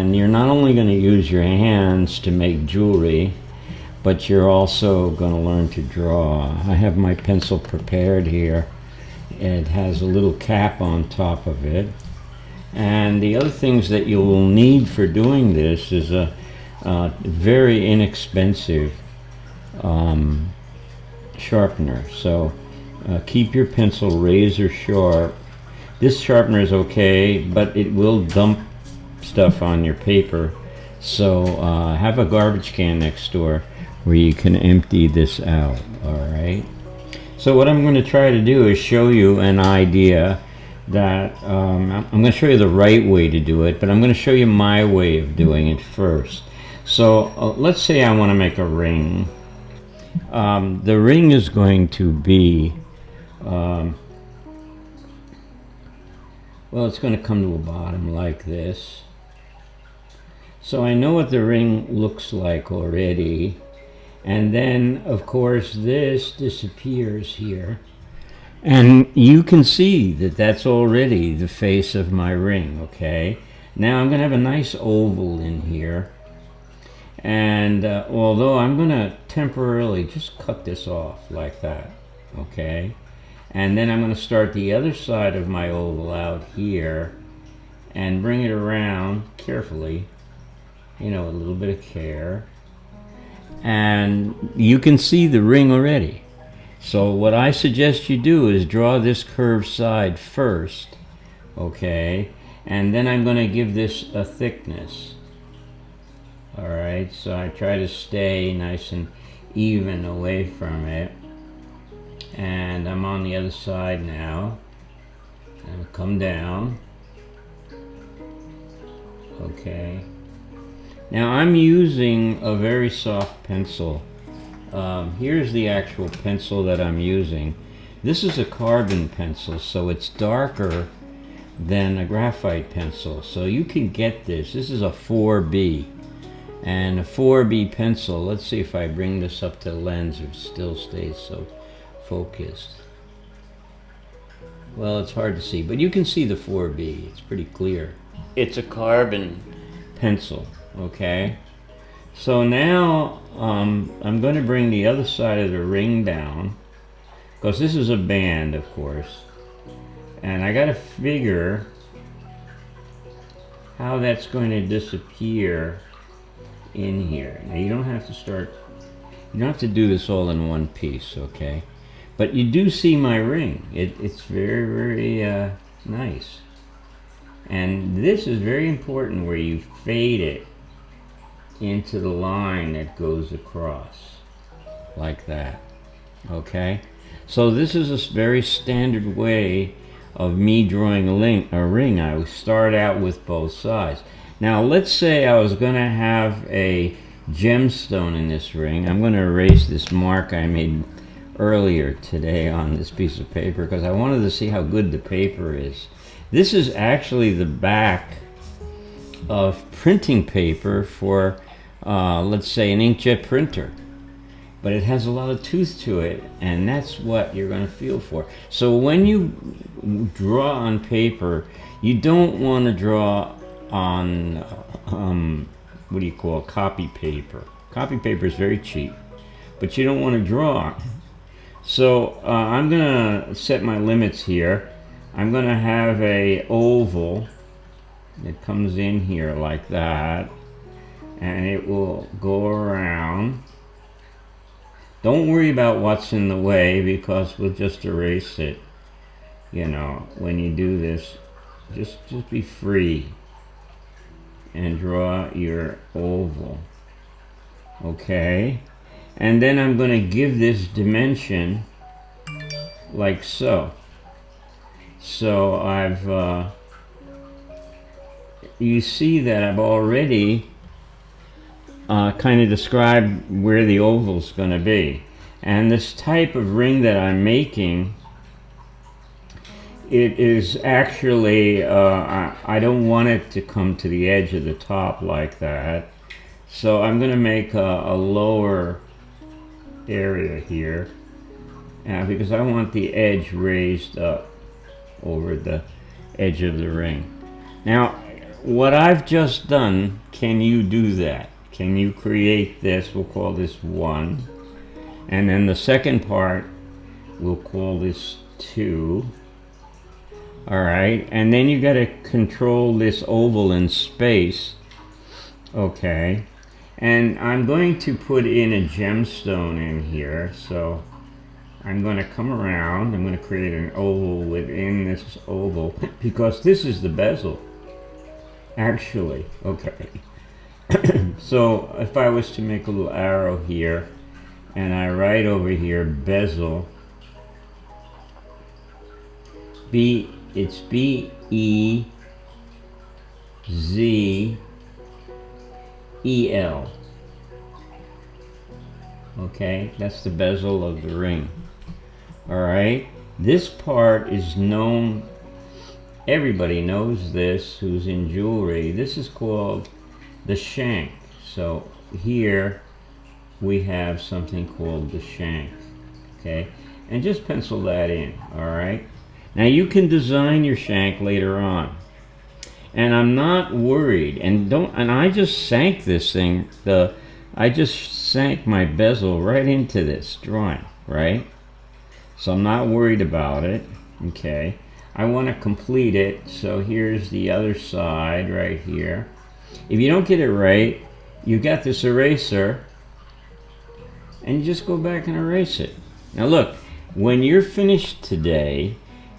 And you're not only going to use your hands to make jewelry, but you're also going to learn to draw. I have my pencil prepared here. It has a little cap on top of it. And the other things that you will need for doing this is a very inexpensive sharpener. So keep your pencil razor sharp. This sharpener is okay, but it will dump stuff on your paper. So have a garbage can next door where you can empty this out. All right. So what I'm going to try to do is show you an idea that I'm going to show you the right way to do it, but I'm going to show you my way of doing it first. So let's say I want to make a ring. The ring is going to be, well, it's going to come to a bottom like this. So I know what the ring looks like already. And then, of course, this disappears here. And you can see that that's already the face of my ring, okay? Now I'm going to have a nice oval in here. And although I'm going to temporarily just cut this off like that, okay? And then I'm going to start the other side of my oval out here and bring it around carefully, you know, a little bit of care. And you can see the ring already. So what I suggest you do is draw this curved side first, okay? And then I'm going to give this a thickness. All right, so I try to stay nice and even away from it. And I'm on the other side now. And I'll come down. Okay. Now I'm using a very soft pencil. Here's the actual pencil that I'm using. This is a carbon pencil, so it's darker than a graphite pencil. So you can get this. This is a 4B. And a 4B pencil, let's see if I bring this up to the lens, it still stays so focused. Well, it's hard to see, but you can see the 4B. It's pretty clear. It's a carbon pencil, okay? So now I'm going to bring the other side of the ring down, because this is a band, of course, and I got to figure how that's going to disappear in here. Now you don't have to do this all in one piece, okay? But you do see my ring. It's very, very nice. And this is very important where you fade it into the line that goes across like that, okay? So this is a very standard way of me drawing a ring. I would start out with both sides. Now let's say I was going to have a gemstone in this ring. I'm going to erase this mark I made earlier today on this piece of paper because I wanted to see how good the paper is. This is actually the back of printing paper for let's say an inkjet printer, but it has a lot of tooth to it, and that's what you're going to feel for. So when you draw on paper, you don't want to draw on what do you call copy paper. Copy paper is very cheap, but you don't want to draw. So I'm going to set my limits here. I'm going to have a oval that comes in here like that, and it will go around. Don't worry about what's in the way because we'll just erase it. You know, when you do this, just be free and draw your oval. Okay? And then I'm going to give this dimension like so. So I've you see that I've already kind of described where the oval's going to be. And this type of ring that I'm making, it is actually, I don't want it to come to the edge of the top like that. So I'm going to make a lower area here because I want the edge raised up over the edge of the ring. Now, what I've just done, can you do that? Can you create this? We'll call this 1. And then the second part, we'll call this 2. Alright, and then you got to control this oval in space. Okay, and I'm going to put in a gemstone in here. So I'm going to come around, I'm going to create an oval within this oval, because this is the bezel, actually. Okay, so if I was to make a little arrow here, and I write over here, bezel, it's B-E-Z-E-L. Okay, that's the bezel of the ring. Alright, this part is known, everybody knows this who's in jewelry. This is called the shank. So here we have something called the shank. Okay, and just pencil that in. Alright, now you can design your shank later on, and I'm not worried. And I just sank this thing. I just sank my bezel right into this drawing, right? So I'm not worried about it. Okay, I want to complete it. So here's the other side right here. If you don't get it right, you got this eraser, and you just go back and erase it. Now look, when you're finished today,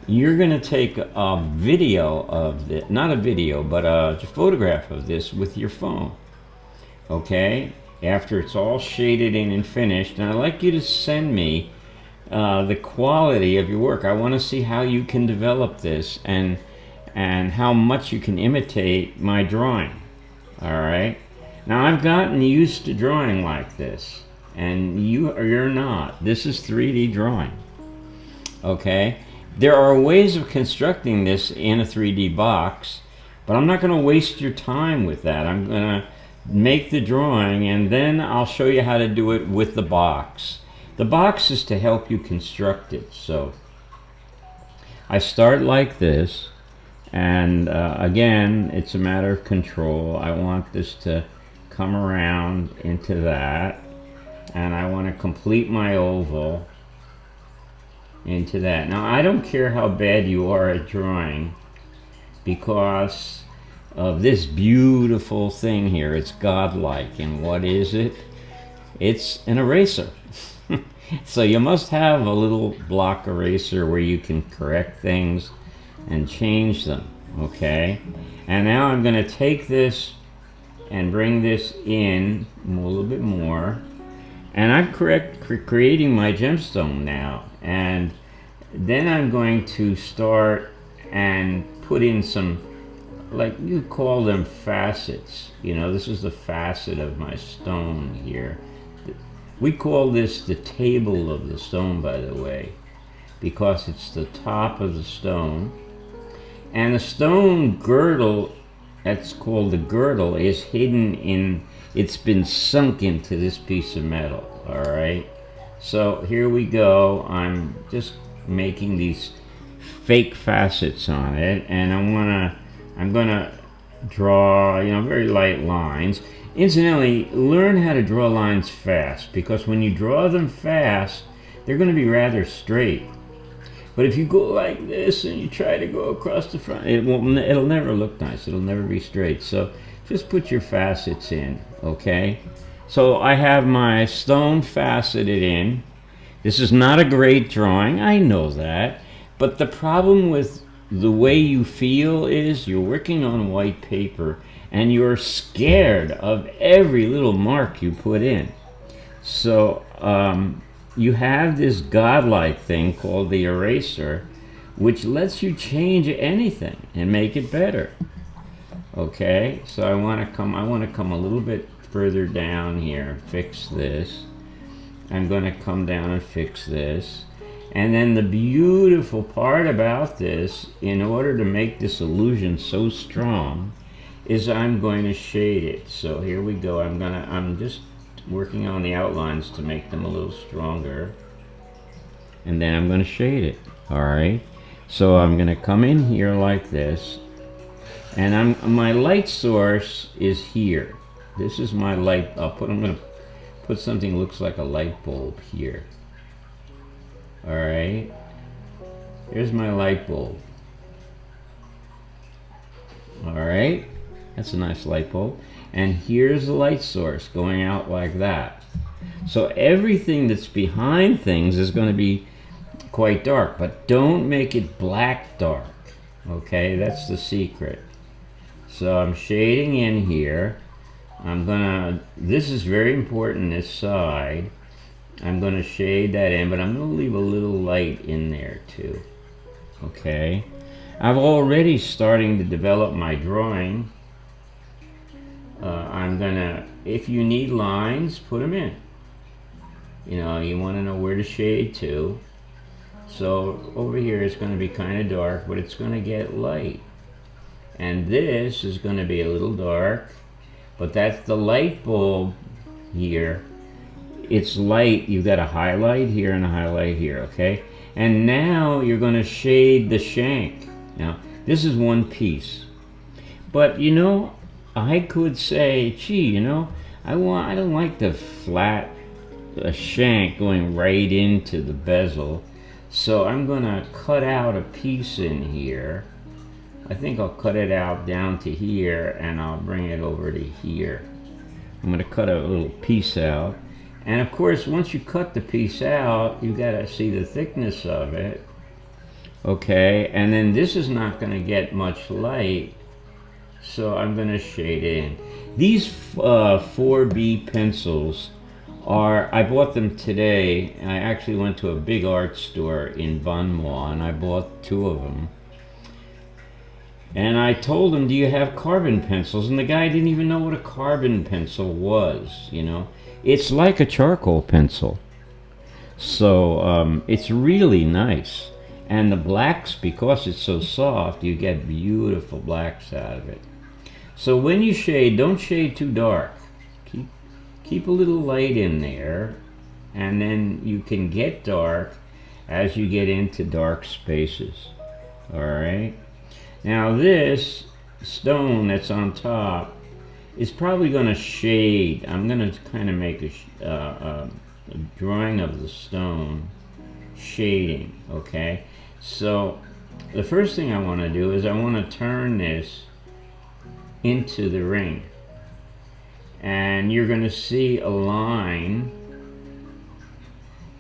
you're going to take a video of this, not a video, but a photograph of this with your phone. Okay, after it's all shaded in and finished, and I'd like you to send me the quality of your work. I want to see how you can develop this, and how much you can imitate my drawing. Alright, now I've gotten used to drawing like this, and you're not. This is 3D drawing. Okay, there are ways of constructing this in a 3D box, but I'm not going to waste your time with that. I'm going to make the drawing, and then I'll show you how to do it with the box. The box is to help you construct it. So I start like this, and again, it's a matter of control. I want this to come around into that, and I want to complete my oval into that. Now I don't care how bad you are at drawing, because of this beautiful thing here. It's godlike. And what is it? It's an eraser. So you must have a little block eraser where you can correct things and change them. Okay, and now I'm going to take this and bring this in a little bit more, and I'm creating my gemstone now. And then I'm going to start and put in some, like you call them, facets. You know, this is the facet of my stone here. We call this the table of the stone, by the way, because it's the top of the stone. And the stone girdle, that's called the girdle, is hidden in, it's been sunk into this piece of metal. Alright, so here we go. I'm just making these fake facets on it, and I'm gonna draw, you know, very light lines. Incidentally, learn how to draw lines fast, because when you draw them fast, they're going to be rather straight. But if you go like this and you try to go across the front, it'll never look nice. It'll never be straight. So just put your facets in, okay? So I have my stone faceted in. This is not a great drawing, I know that. But the problem with the way you feel is you're working on white paper, and you're scared of every little mark you put in. So you have this godlike thing called the eraser, which lets you change anything and make it better. Okay, so I want to come a little bit further down here, fix this. I'm going to come down and fix this. And then the beautiful part about this, in order to make this illusion so strong, is I'm going to shade it. So here we go. I'm just working on the outlines to make them a little stronger, and then I'm going to shade it. All right, so I'm going to come in here like this, And my light source is here. This is my light. I'm going to put something that looks like a light bulb here. All right. Here's my light bulb. All right. That's a nice light bulb. And here's the light source going out like that. So everything that's behind things is going to be quite dark, but don't make it black dark. Okay, that's the secret. So I'm shading in here. This is very important, this side. I'm gonna shade that in, but I'm gonna leave a little light in there too. Okay, I'm already starting to develop my drawing. If you need lines, put them in. You know, you want to know where to shade to. So over here it's going to be kind of dark, but it's going to get light. And this is going to be a little dark, but that's the light bulb here. It's light. You've got a highlight here and a highlight here, okay? And now you're going to shade the shank. Now, this is one piece. But, you know, I could say, gee, you know, I don't like the flat shank going right into the bezel. So I'm going to cut out a piece in here. I think I'll cut it out down to here, and I'll bring it over to here. I'm going to cut a little piece out. And of course, once you cut the piece out, you got to see the thickness of it. Okay, and then this is not going to get much light, so I'm going to shade it in. These 4B pencils I bought them today. I actually went to a big art store in Bonmois, and I bought 2 of them. And I told him, do you have carbon pencils? And the guy didn't even know what a carbon pencil was, you know. It's like a charcoal pencil. So it's really nice. And the blacks, because it's so soft, you get beautiful blacks out of it. So when you shade, don't shade too dark. Keep a little light in there, and then you can get dark as you get into dark spaces. All right. Now this stone that's on top is probably going to shade. I'm going to kind of make a drawing of the stone shading. Okay. So the first thing I want to do is I want to turn this into the ring. And you're going to see a line,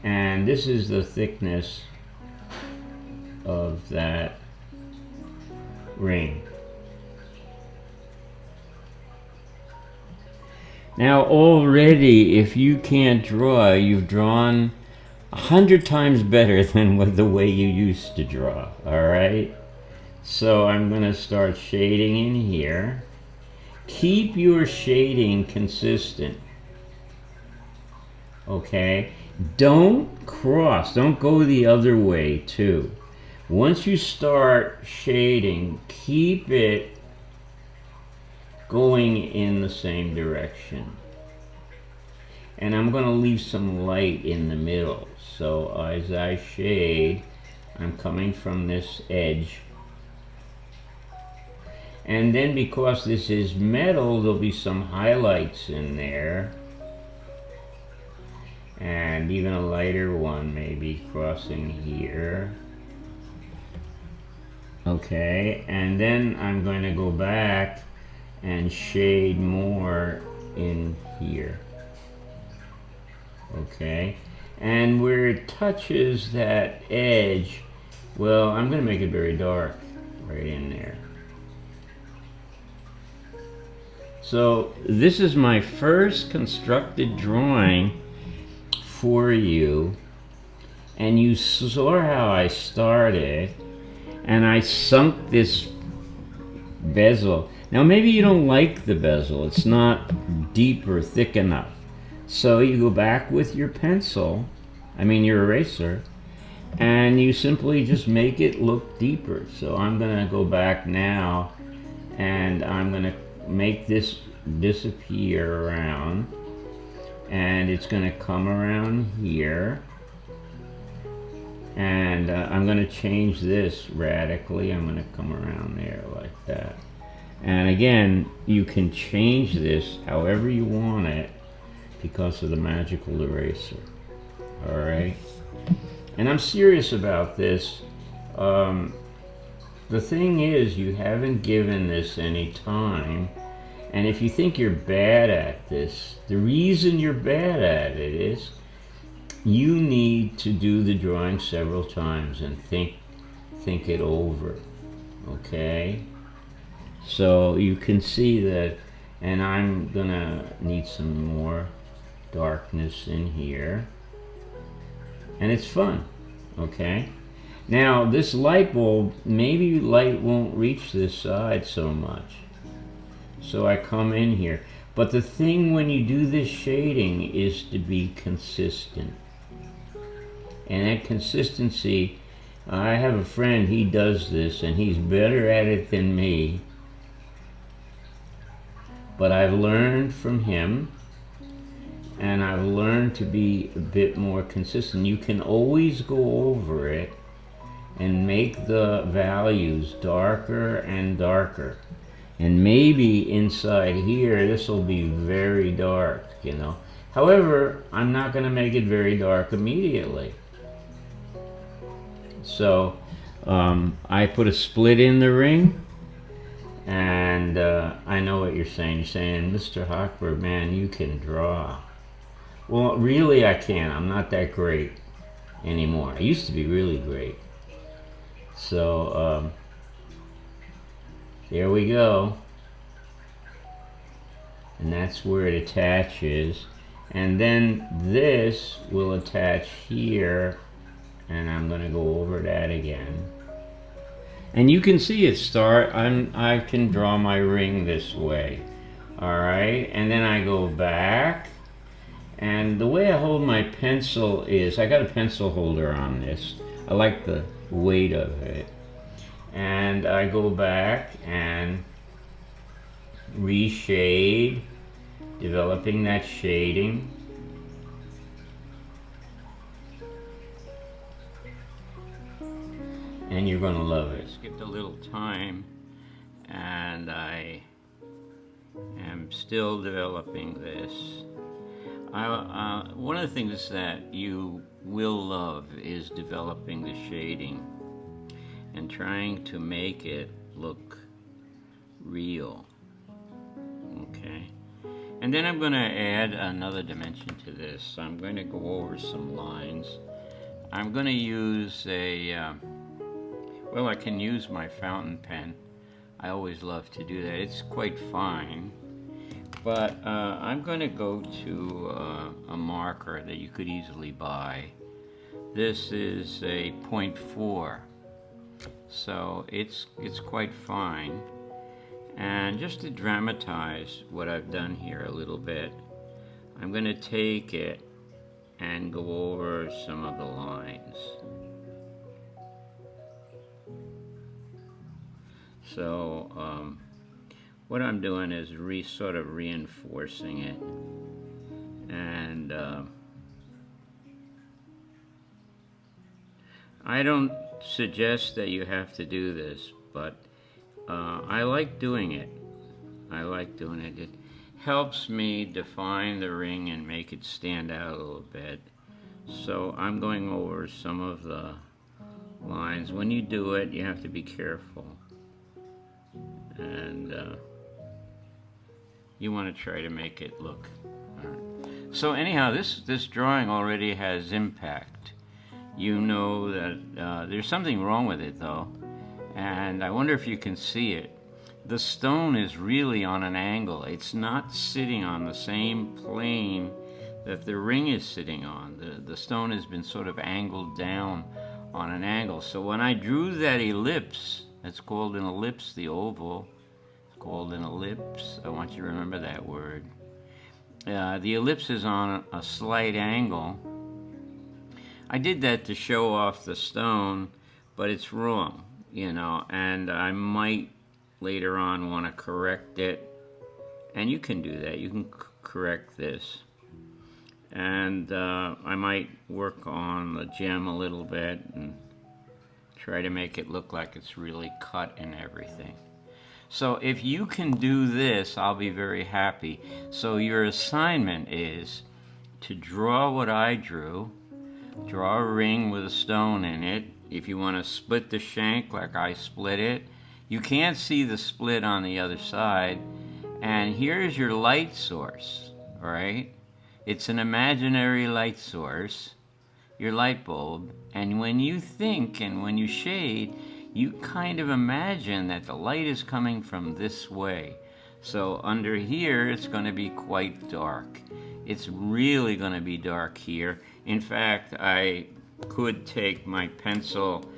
and this is the thickness of that ring. Now already, if you can't draw, you've drawn 100 times better than with the way you used to draw. All right, so I'm going to start shading in here. Keep your shading consistent. Okay, don't cross, don't go the other way too. Once you start shading, keep it going in the same direction. And I'm going to leave some light in the middle. So as I shade, I'm coming from this edge. And then because this is metal, there'll be some highlights in there. And even a lighter one maybe crossing here. Okay, and then I'm going to go back and shade more in here. Okay, and where it touches that edge, well, I'm going to make it very dark right in there. So this is my first constructed drawing for you, and you saw how I started, and I sunk this bezel. Now maybe you don't like the bezel, it's not deep or thick enough. So you go back with your pencil, your eraser, and you simply just make it look deeper. So I'm going to go back now, and I'm going to make this disappear around, and it's going to come around here, and I'm going to change this radically. I'm going to come around there like that. And again, you can change this however you want it because of the magical eraser. All right. And I'm serious about this. The thing is, you haven't given this any time. And if you think you're bad at this, the reason you're bad at it is you need to do the drawing several times and think it over. Okay? So you can see that, and I'm gonna need some more darkness in here. And it's fun. Okay? Now, this light bulb, maybe light won't reach this side so much. So I come in here. But the thing when you do this shading is to be consistent. And that consistency, I have a friend, he does this, and he's better at it than me. But I've learned from him, and I've learned to be a bit more consistent. You can always go over it and make the values darker and darker. And maybe inside here, this will be very dark, you know. However, I'm not going to make it very dark immediately. So, I put a split in the ring, and I know what you're saying. You're saying, Mr. Hochberg, man, you can draw. Well, really, I can't. I'm not that great anymore. I used to be really great. So, there we go. And that's where it attaches. And then this will attach here. And I'm going to go over that again. And you can see it start. I can draw my ring this way. Alright. And then I go back. And the way I hold my pencil is, I got a pencil holder on this. I like the weight of it. And I go back and reshade, developing that shading. And you're going to love it. Skipped a little time, and I am still developing this. One of the things that you will love is developing the shading and trying to make it look real. Okay. And then I'm going to add another dimension to this. I'm going to go over some lines. I'm going to use a, well, I can use my fountain pen. I always love to do that. It's quite fine. But I'm going to go to a marker that you could easily buy. This is a 0.4. So it's quite fine. And just to dramatize what I've done here a little bit, I'm going to take it and go over some of the lines. So what I'm doing is sort of reinforcing it. And I don't suggest that you have to do this, but I like doing it. I like doing it. It helps me define the ring and make it stand out a little bit. So I'm going over some of the lines. When you do it, you have to be careful. And you want to try to make it look. So anyhow, this drawing already has impact. You know that there's something wrong with it though, and I wonder if you can see it. The stone is really on an angle. It's not sitting on the same plane that the ring is sitting on. The stone has been sort of angled down on an angle. So when I drew that ellipse, it's called an ellipse, the oval, it's called an ellipse. I want you to remember that word. The ellipse is on a slight angle. I did that to show off the stone, but it's wrong, you know, and I might later on want to correct it. And you can do that. You can correct this. And I might work on the gem a little bit and try to make it look like it's really cut and everything. So if you can do this, I'll be very happy. So your assignment is to draw what I drew. Draw a ring with a stone in it. If you want to split the shank like I split it, you can't see the split on the other side. And here's your light source, all right? It's an imaginary light source, your light bulb. And when you think and when you shade, you kind of imagine that the light is coming from this way. So under here, it's going to be quite dark. It's really going to be dark here. In fact, I could take my pencil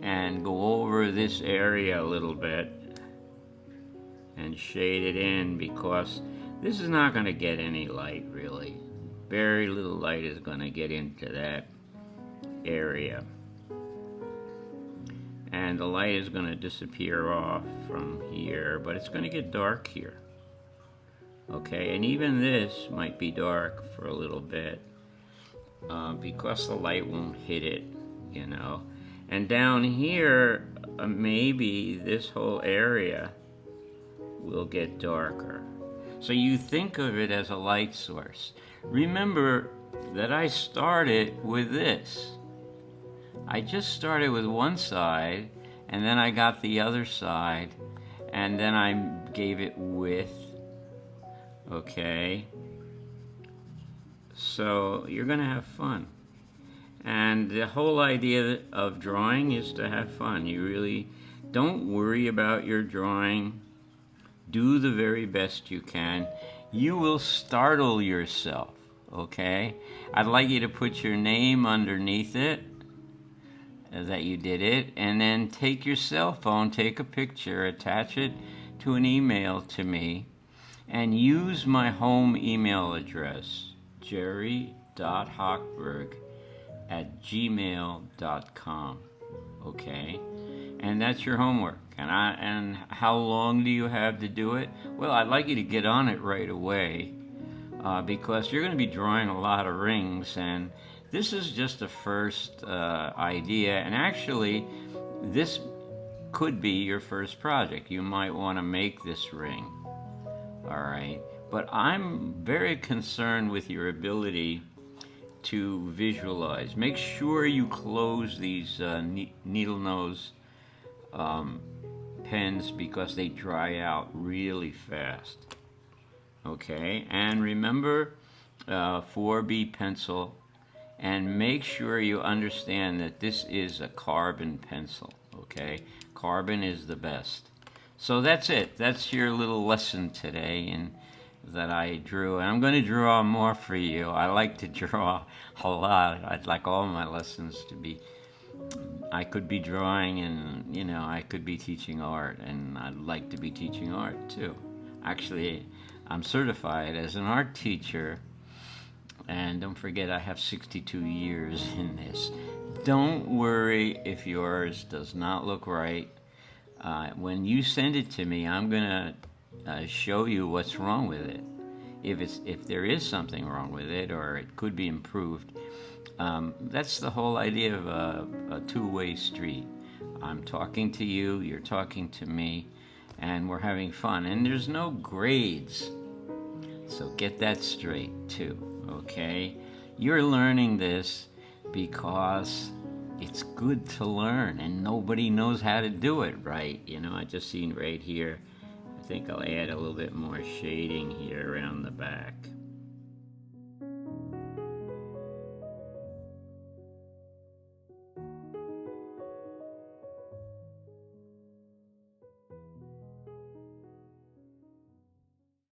and go over this area a little bit and shade it in, because this is not going to get any light really. Very little light is going to get into that area. And the light is going to disappear off from here, but it's going to get dark here. Okay, and even this might be dark for a little bit because the light won't hit it, you know. And down here, maybe this whole area will get darker. So you think of it as a light source. Remember that I started with this. I just started with one side, and then I got the other side, and then I gave it width. Okay? So you're going to have fun. And the whole idea of drawing is to have fun. You really don't worry about your drawing. Do the very best you can. You will startle yourself, okay? I'd like you to put your name underneath it, that you did it, and then take your cell phone, take a picture, attach it to an email to me, and use my home email address, jerry.hochberg@gmail.com, okay? And that's your homework. And how long do you have to do it? Well, I'd like you to get on it right away because you're going to be drawing a lot of rings, and this is just a first idea. And actually, this could be your first project. You might want to make this ring, all right? But I'm very concerned with your ability to visualize. Make sure you close these needle nose pens because they dry out really fast. Okay, and remember 4B pencil, and make sure you understand that this is a carbon pencil. Okay, carbon is the best. So that's it. That's your little lesson today, and that I drew. And I'm going to draw more for you. I like to draw a lot. I'd like all my lessons to be, I could be drawing, and you know, I could be teaching art, and I'd like to be teaching art too. Actually, I'm certified as an art teacher, and don't forget I have 62 years in this. Don't worry if yours does not look right. When you send it to me, I'm gonna show you what's wrong with it. If there is something wrong with it, or it could be improved. That's the whole idea of a two-way street. I'm talking to you, you're talking to me, and we're having fun. And there's no grades, so get that straight too, okay? You're learning this because it's good to learn, and nobody knows how to do it right. You know, I just seen right here. I think I'll add a little bit more shading here around the back.